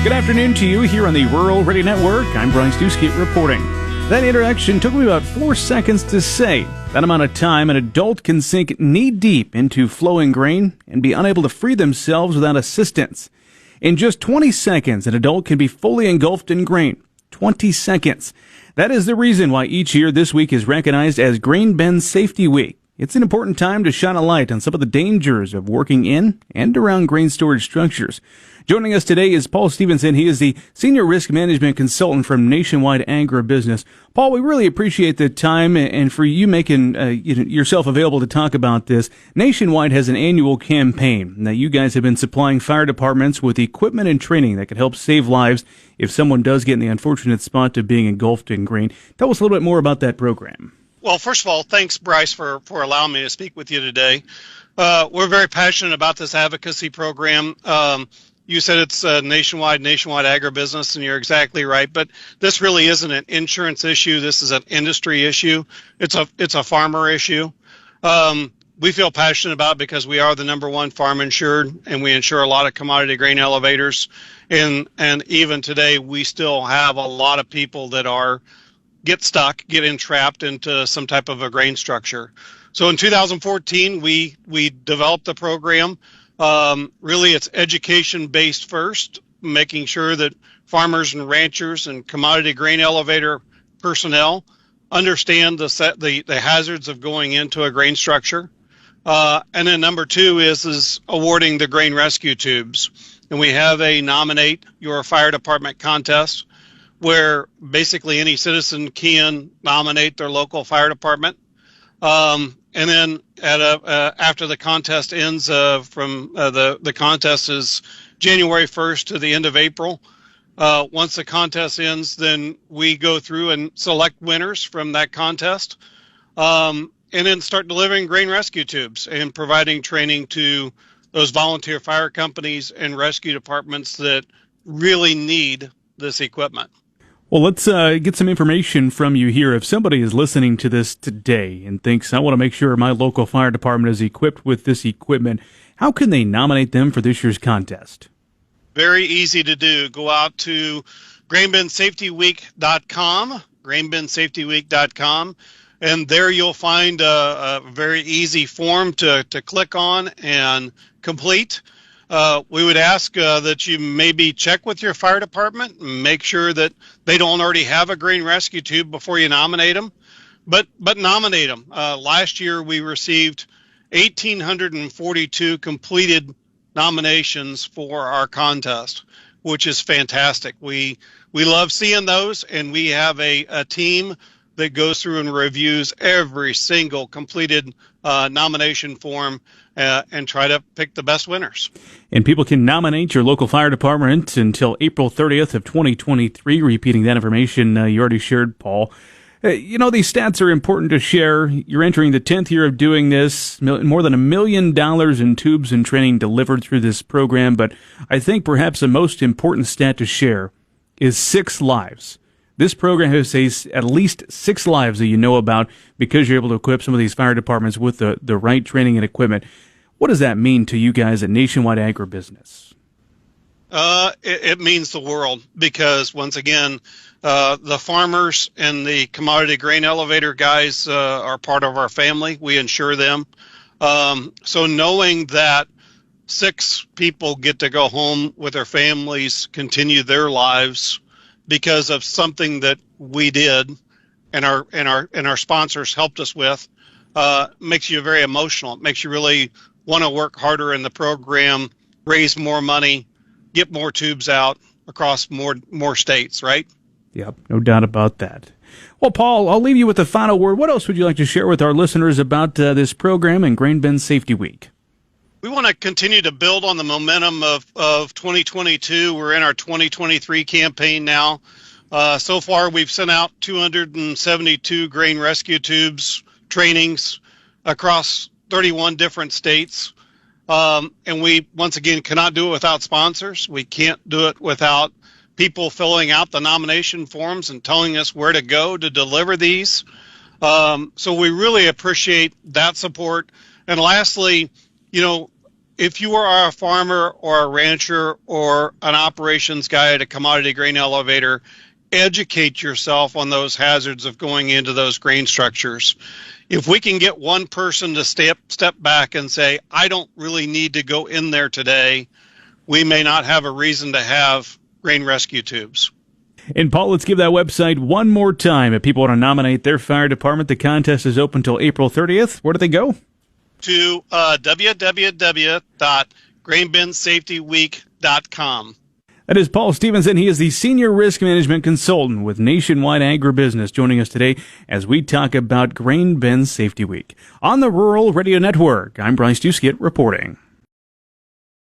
Good afternoon to you here on the Rural Radio Network. I'm Bryce Duskett reporting. That introduction took me about 4 seconds to say. That amount of time, an adult can sink knee-deep into flowing grain and be unable to free themselves without assistance. In just 20 seconds, an adult can be fully engulfed in grain. 20 seconds. That is the reason why each year this week is recognized as Grain Bin Safety Week. It's an important time to shine a light on some of the dangers of working in and around grain storage structures. Joining us today is Paul Stevenson. He is the Senior Risk Management Consultant from Nationwide Agribusiness. Paul, we really appreciate the time and for you making yourself available to talk about this. Nationwide has an annual campaign that you guys have been supplying fire departments with equipment and training that could help save lives if someone does get in the unfortunate spot of being engulfed in grain. Tell us a little bit more about that program. Well, first of all, thanks, Bryce, for allowing me to speak with you today. We're very passionate about this advocacy program. You said it's nationwide agribusiness, and you're exactly right. But this really isn't an insurance issue. This is an industry issue. It's a farmer issue. We feel passionate about it because we are the number one farm insured, and we insure a lot of commodity grain elevators. And even today, we still have a lot of people that get entrapped into some type of a grain structure. So in 2014, we developed the program. Really, it's education-based first, making sure that farmers and ranchers and commodity grain elevator personnel understand the hazards of going into a grain structure. And then number two is awarding the grain rescue tubes. And we have a Nominate Your Fire Department contest where basically any citizen can nominate their local fire department. And then after the contest ends, the contest is January 1st to the end of April. Once the contest ends, then we go through and select winners from that contest, and then start delivering grain rescue tubes and providing training to those volunteer fire companies and rescue departments that really need this equipment. Well, let's get some information from you here. If somebody is listening to this today and thinks, I want to make sure my local fire department is equipped with this equipment, how can they nominate them for this year's contest? Very easy to do. Go out to grainbinsafetyweek.com, grainbinsafetyweek.com, and there you'll find a very easy form to click on and complete. We would ask that you maybe check with your fire department and make sure that they don't already have a grain rescue tube before you nominate them, but nominate them. Last year we received 1,842 completed nominations for our contest, which is fantastic. We love seeing those, and we have a team that goes through and reviews every single completed nomination form and try to pick the best winners. And people can nominate your local fire department until April 30th of 2023. Repeating that information you already shared, Paul. These stats are important to share. You're entering the 10th year of doing this, more than $1 million in tubes and training delivered through this program. But I think perhaps the most important stat to share is 6 lives. This program has saved at least 6 lives that you know about because you're able to equip some of these fire departments with the right training and equipment. What does that mean to you guys at Nationwide Agribusiness? It means the world because, once again, the farmers and the commodity grain elevator guys are part of our family. We insure them. So knowing that 6 people get to go home with their families, continue their lives because of something that we did and our sponsors helped us with, makes you very emotional. It makes you really want to work harder in the program, raise more money, get more tubes out across more states, right? Yep, no doubt about that. Well, Paul, I'll leave you with the final word. What else would you like to share with our listeners about this program and Grain Bin Safety Week? We want to continue to build on the momentum of 2022. We're in our 2023 campaign now. So far, we've sent out 272 grain rescue tubes trainings across 31 different states. And we, once again, cannot do it without sponsors. We can't do it without people filling out the nomination forms and telling us where to go to deliver these. So we really appreciate that support. And lastly, if you are a farmer or a rancher or an operations guy at a commodity grain elevator, educate yourself on those hazards of going into those grain structures. If we can get one person to step back and say, I don't really need to go in there today, we may not have a reason to have grain rescue tubes. And Paul, let's give that website one more time. If people want to nominate their fire department, the contest is open until April 30th. Where do they go? To www.grainbinsafetyweek.com. That is Paul Stevenson. He is the Senior Risk Management Consultant with Nationwide Agribusiness, joining us today as we talk about Grain Bin Safety Week. On the Rural Radio Network, I'm Bryce Duskett reporting.